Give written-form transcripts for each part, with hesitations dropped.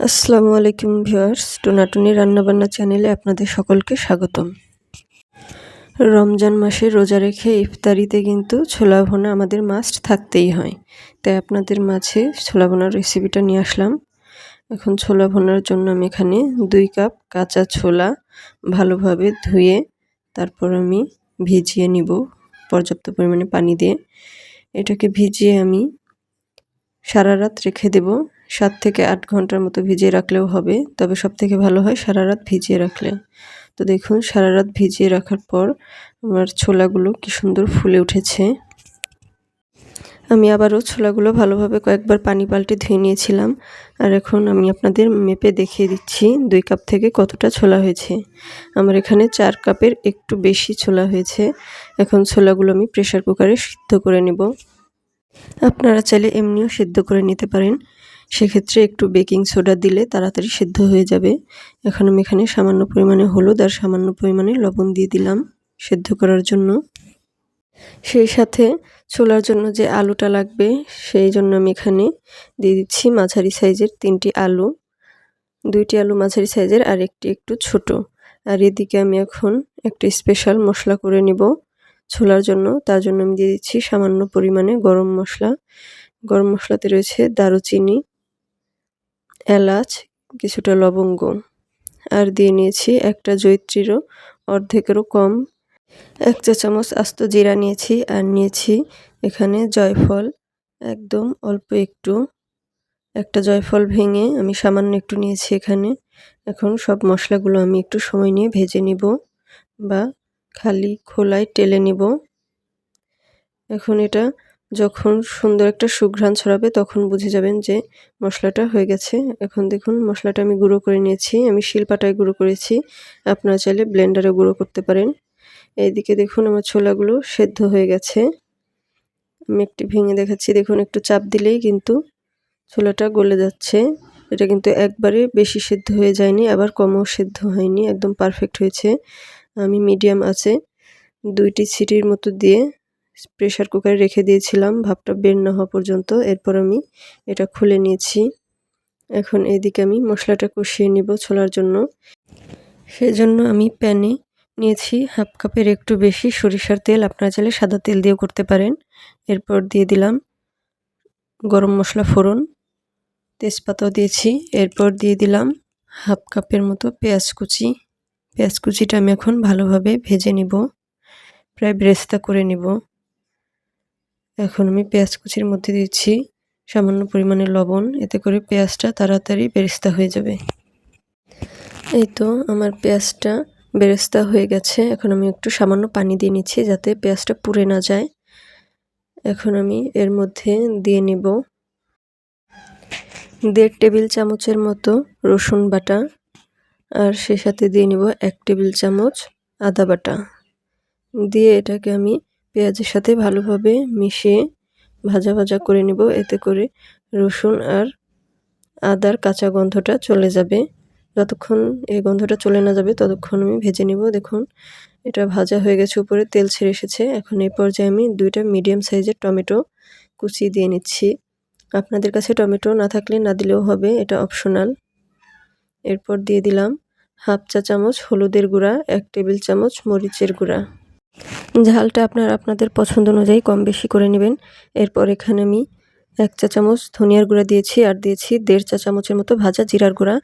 আসসালামু আলাইকুম ভিউয়ার্স, টোনাটুনি রান্নাবান্না চ্যানেলে আপনাদের সকলকে স্বাগতম। রমজান মাসে রোজা রেখে ইফতারিতে কিন্তু ছোলা ভুনা আমাদের মাস্ট থাকতেই হয়। তাই আপনাদের মাঝে ছোলা ভুনার রেসিপিটা নিয়ে আসলাম। এখন ছোলা ভুনার জন্য আমি এখানে 2 কাপ কাঁচা ছোলা ভালোভাবে ধুয়ে তারপর আমি ভিজিয়ে নিব পর্যাপ্ত পরিমাণে পানি দিয়ে। এটাকে ভিজিয়ে আমি সারা রাত রেখে দেব। 7 থেকে 8 ঘন্টার মতো ভিজিয়ে রাখলেও হবে, তবে সবথেকে ভালো হয় সারা রাত ভিজিয়ে রাখলে। তো দেখুন সারা রাত ভিজিয়ে রাখার পর আমার ছোলাগুলো কি সুন্দর ফুলে উঠেছে। আমি আবারও ছোলাগুলো ভালোভাবে কয়েকবার পানি পাল্টে ধুয়ে নিয়েছিলাম। আর এখন আমি আপনাদের মেপে দেখিয়ে দিচ্ছি 2 কাপ থেকে কতটা ছোলা হয়েছে। আমার এখানে 4 কাপের একটু বেশি ছোলা হয়েছে। এখন ছোলাগুলো আমি প্রেসার কুকারে সিদ্ধ করে নেব। আপনারা চাইলে এমনিও সিদ্ধ করে নিতে পারেন, সেক্ষেত্রে একটু বেকিং সোডা দিলে তাড়াতাড়ি সিদ্ধ হয়ে যাবে। এখন আমি এখানে সামান্য পরিমাণে হলুদ আর সামান্য পরিমাণে লবণ দিয়ে দিলাম সিদ্ধ করার জন্য। সেই সাথে ছোলার জন্য যে আলুটা লাগবে সেই জন্য আমি এখানে দিয়ে দিচ্ছি মাঝারি সাইজের 3টি আলু, 2টি আলু মাঝারি সাইজের আর একটি একটু ছোট। আর এদিকে আমি এখন একটা স্পেশাল মশলা করে নিব ছোলার জন্য। তার জন্য আমি দিয়ে দিচ্ছি সামান্য পরিমাণে গরম মশলা। গরম মশলাতে রয়েছে দারুচিনি, এলাচ, কিছুটা লবঙ্গ, আর দিয়ে নিয়েছি একটা জয়িত্রীরও অর্ধেকেরও কম 1 চা চামচ আস্ত জিরা নিয়েছি। আর নিয়েছি এখানে জয়ফল, একদম অল্প একটু, একটা জয়ফল ভেঙে আমি সামান্য একটু নিয়েছি এখানে। এখন সব মশলাগুলো আমি একটু সময় নিয়ে ভেজে নিব বা খালি খোলায় টেলে নিব। এখন এটা যখন সুন্দর একটা সুঘ্রাণ ছড়াবে তখন বুঝে যাবেন যে মশলাটা হয়ে গেছে। এখন দেখুন মশলাটা আমি গুঁড়ো করে নিয়েছি। আমি শিলপাটায় গুঁড়ো করেছি, আপনারা চাইলে ব্লেন্ডারে গুঁড়ো করতে পারেন। এইদিকে দেখুন আমার ছোলাগুলো সেদ্ধ হয়ে গেছে। আমি একটু ভেঙে দেখাচ্ছি, দেখুন একটু চাপ দিলেই কিন্তু ছোলাটা গলে যাচ্ছে। এটা কিন্তু একবারে বেশি সেদ্ধ হয়ে যায়নি, আবার কমও সেদ্ধ হয়নি, একদম পারফেক্ট হয়েছে। আমি মিডিয়াম আঁচে 2টি সিটির মতো দিয়ে প্রেসার কুকারে রেখে দিয়েছিলাম ভাপটা বের না হওয়া পর্যন্ত। এরপর আমি এটা খুলে নিয়েছি। এখন এদিকে আমি মশলাটা কষিয়ে নিব ছোলার জন্য। সেজন্য আমি প্যানে নিয়েছি 1/2 কাপের একটু বেশি সরিষার তেল, আপনারা চাইলে সাদা তেল দিয়েও করতে পারেন। এরপর দিয়ে দিলাম গরম মশলা ফোড়ন, তেজপাতাও দিয়েছি। এরপর দিয়ে দিলাম 1/2 কাপের মতো পেঁয়াজ কুচি। পেঁয়াজ কুচিটা আমি এখন ভালোভাবে ভেজে নিব, প্রায় বেরেস্তা করে নিব। এখন আমি পেঁয়াজ কুচির মধ্যে দিচ্ছি সামান্য পরিমাণে লবণ, এতে করে পেঁয়াজটা তাড়াতাড়ি বেরেস্তা হয়ে যাবে। এই তো আমার পেঁয়াজটা বেরেস্তা হয়ে গেছে। এখন আমি একটু সামান্য পানি দিয়ে নিচ্ছি যাতে পেঁয়াজটা পুড়ে না যায়। এখন আমি এর মধ্যে দিয়ে নিব 1.5 টেবিল চামচের মতো রসুন বাটা, আর সেই সাথে দিয়ে নিব 1 টেবিল চামচ আদা বাটা। দিয়ে এটাকে আমি পেঁয়াজের সাথে ভালোভাবে মিশিয়ে ভাজা ভাজা করে নিব, এতে করে রসুন আর আদার কাঁচা গন্ধটা চলে যাবে। যতক্ষণ এই গন্ধটা চলে না যাবে ততক্ষণ আমি ভেজে নিব। দেখুন এটা ভাজা হয়ে গেছে, উপরে তেল ছেড়ে এসেছে। এখন এই পর্যায়ে আমি 2টা মিডিয়াম সাইজের টমেটো কুচি দিয়ে নিচ্ছি। আপনাদের কাছে টমেটো না থাকলে না দিলেও হবে, এটা অপশনাল। এরপর দিয়ে দিলাম 1/2 চা চামচ হলুদের গুঁড়া, 1 টেবিল চামচ মরিচের গুঁড়া। ঝালটা আপনাদের পছন্দ অনুযায়ী কম বেশি করে নেবেন। এরপর এখানে আমি 1 চা চামচ ধনিয়ার গুঁড়া দিয়েছি, আর দিয়েছি 1.5 চা চামচের মতো ভাজা জিরার গুঁড়া।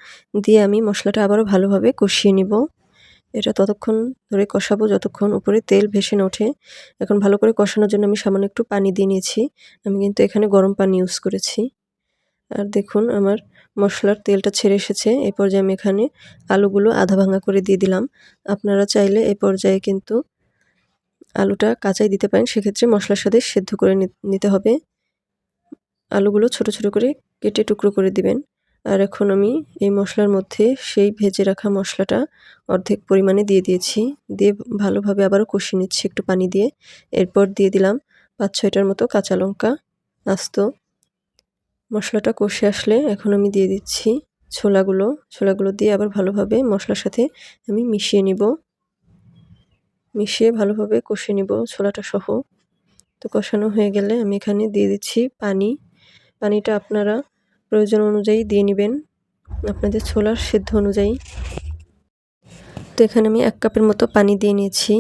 দিয়ে আমি মশলাটা আবারও ভালোভাবে কষিয়ে নিব। এটা ততক্ষণ ধরে কষাবো যতক্ষণ উপরে তেল ভেসে না ওঠে। এখন ভালো করে কষানোর জন্য আমি সামান্য একটু পানি দিয়ে নিয়েছি। আমি কিন্তু এখানে গরম পানি ইউজ করেছি। আর দেখুন আমার মশলার তেলটা ছেড়ে এসেছে। এই পর্যায়ে আমি এখানে আলুগুলো আধা ভাঙা করে দিয়ে দিলাম। আপনারা চাইলে এই পর্যায়ে কিন্তু আলুটা কাঁচাই দিতে পারেন, সেক্ষেত্রে মশলার সাথে সেদ্ধ করে নিতে হবে। আলুগুলো ছোট ছোট করে কেটে টুকরো করে দিবেন। আর এখন আমি এই মশলার মধ্যে সেই ভেজে রাখা মশলাটা অর্ধেক পরিমাণে দিয়ে দিয়েছি। দিয়ে ভালোভাবে আবারও কষিয়ে নিচ্ছি একটু পানি দিয়ে। এরপর দিয়ে দিলাম 5-6টার মতো কাঁচা লঙ্কা আস্ত। মশলাটা কষে আসলে এখন আমি দিয়ে দিচ্ছি ছোলাগুলো দিয়ে আবার ভালোভাবে মশলার সাথে আমি মিশিয়ে নিব। মিশিয়ে ভালোভাবে কষিয়ে নিব ছোলাটা সহ। তো কষানো হয়ে গেলে আমি এখানে দিয়ে দিচ্ছি পানি। পানিটা আপনারা প্রয়োজন অনুযায়ী দিয়ে নেবেন। আপনাদের ছোলার সিদ্ধ অনুযায়ী। তো এখানে আমি 1 কাপের মতো পানি দিয়ে নিয়েছি,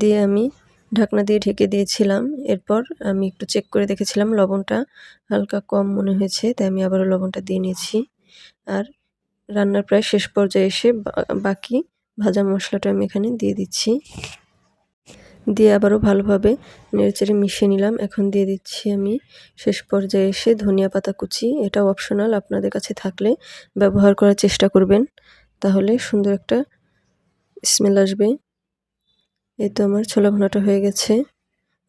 দিয়ে আমি ঢাকনা দিয়ে ঢেকে দিয়েছিলাম। এরপর আমি একটু চেক করে দেখেছিলাম লবণটা হালকা কম মনে হয়েছে, তাই আমি আবারও লবণটা দিয়ে নিয়েছি। আর রান্নার প্রায় শেষ পর্যায়ে এসে বাকি ভাজা মশলাটা আমি এখানে দিয়ে দিচ্ছি। দিয়ে আবারও ভালোভাবে নেড়েচেড়ে মিশিয়ে নিলাম। এখন দিয়ে দিচ্ছি আমি শেষ পর্যায়ে এসে ধনিয়া পাতা কুচি। এটা অপশনাল, আপনাদের কাছে থাকলে ব্যবহার করার চেষ্টা করবেন, তাহলে সুন্দর একটা স্মেল আসবে। এই তো আমার ছোলা ভুনাটা হয়ে গেছে।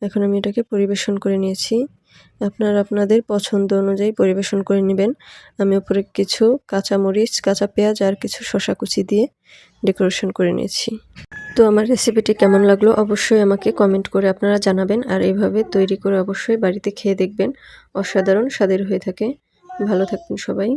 এখন আমি এটাকে পরিবেশন করে নিয়েছি। আপনারা আপনাদের পছন্দ অনুযায়ী পরিবেশন করে নেবেন। আমি উপরে কিছু কাঁচামরিচ, কাঁচা পেঁয়াজ আর কিছু শসা কুচি দিয়ে ডেকোরেশন করে নিয়েছি। তো আমার রেসিপিটি কেমন লাগলো অবশ্যই আমাকে কমেন্ট করে আপনারা জানাবেন, আর এইভাবে তৈরি করে অবশ্যই বাড়িতে খেয়ে দেখবেন। অসাধারণ স্বাদের হয়ে থাকে। ভালো থাকবেন সবাই।